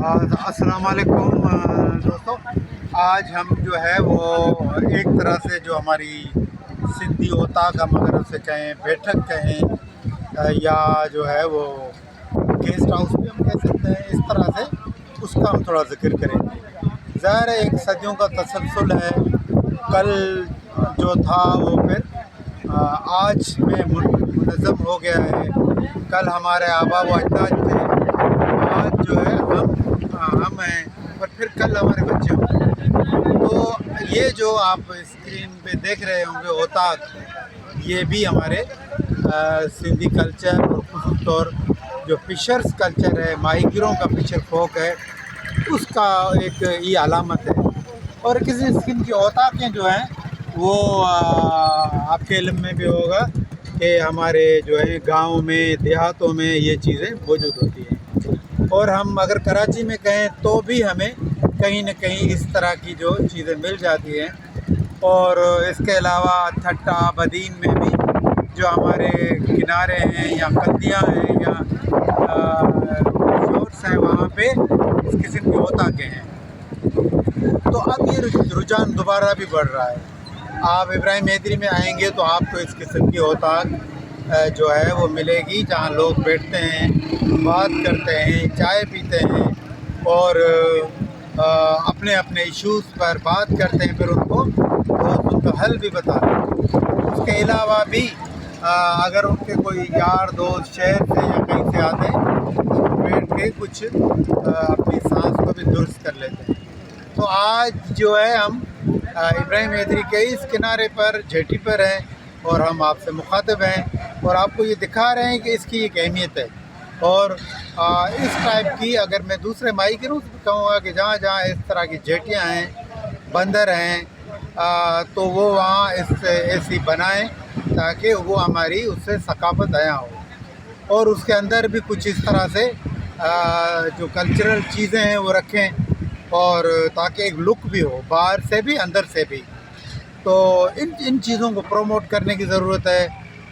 السلام علیکم دوستوں، آج ہم جو ہے وہ ایک طرح سے جو ہماری سندھی اوطاق ہم اگر اسے کہیں، بیٹھک کہیں یا جو ہے وہ گیسٹ ہاؤس بھی ہم کہہ سکتے ہیں، اس طرح سے اس کا ہم تھوڑا ذکر کریں گے۔ ظاہر ہے ایک صدیوں کا تسلسل ہے، کل جو تھا وہ پھر آج میں منظم ہو گیا ہے۔ کل ہمارے آبا و اجداد تھے، آج جو ہے ہم ہیں، اور پھر کل ہمارے بچے ہوں گے۔ تو یہ جو آپ اسکرین پہ دیکھ رہے ہوں گے اوطاق، یہ بھی ہمارے سندھی کلچر اور خصوص طور جو فشرز کلچر ہے، ماہی گیروں کا فشر فوک ہے، اس کا ایک یہ علامت ہے۔ اور کسی قسم کی اوطاقیں جو ہیں وہ آپ کے علم میں بھی ہوگا کہ ہمارے جو ہے گاؤں میں، دیہاتوں میں یہ چیزیں موجود ہوتی ہیں، اور ہم اگر کراچی میں کہیں تو بھی ہمیں کہیں نہ کہیں اس طرح کی جو چیزیں مل جاتی ہیں۔ اور اس کے علاوہ تھٹا بدین میں بھی جو ہمارے کنارے ہیں یا کندیاں ہیں یا شورس ہیں، وہاں پہ اس قسم کی اوطاقیں ہیں۔ تو اب یہ رجحان دوبارہ بھی بڑھ رہا ہے۔ آپ ابراہیم حیدری میں آئیں گے تو آپ کو اس قسم کی اوطاق جو ہے وہ ملے گی، جہاں لوگ بیٹھتے ہیں، بات کرتے ہیں، چائے پیتے ہیں اور اپنے اپنے ایشوز پر بات کرتے ہیں، پھر ان کو ان کا حل بھی بتاتے ہیں۔ اس کے علاوہ بھی اگر ان کے کوئی یار دوست شہر سے یا کہیں سے آتے ہیں تو بیٹھ کے کچھ اپنی سانس کو بھی درست کر لیتے ہیں۔ تو آج جو ہے ہم ابراہیم حیدری کے اس کنارے پر جھیٹی پر ہیں، اور ہم آپ سے مخاطب ہیں اور آپ کو یہ دکھا رہے ہیں کہ اس کی ایک اہمیت ہے۔ اور اس ٹائپ کی اگر میں دوسرے ماہی گیروں سے بھی کہوں گا کہ جہاں جہاں اس طرح کی جھیٹیاں ہیں، بندر ہیں، تو وہ وہاں ایسی بنائیں تاکہ وہ ہماری اس سے ثقافت عیاں ہو، اور اس کے اندر بھی کچھ اس طرح سے جو کلچرل چیزیں ہیں وہ رکھیں، اور تاکہ ایک لک بھی ہو، باہر سے بھی اندر سے بھی۔ تو ان چیزوں کو پروموٹ کرنے کی ضرورت ہے،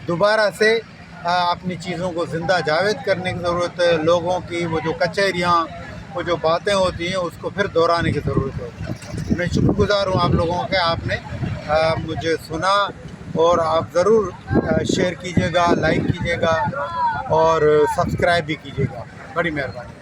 دوبارہ سے اپنی چیزوں کو زندہ جاوید کرنے کی ضرورت ہے۔ لوگوں کی وہ جو کچہریاں، وہ جو باتیں ہوتی ہیں، اس کو پھر دہرانے کی ضرورت ہے۔ میں شکر گزار ہوں آپ لوگوں کے، آپ نے مجھے سنا، اور آپ ضرور شیئر کیجیے گا، لائک کیجیے گا اور سبسکرائب بھی کیجیے گا۔ بڑی مہربانی۔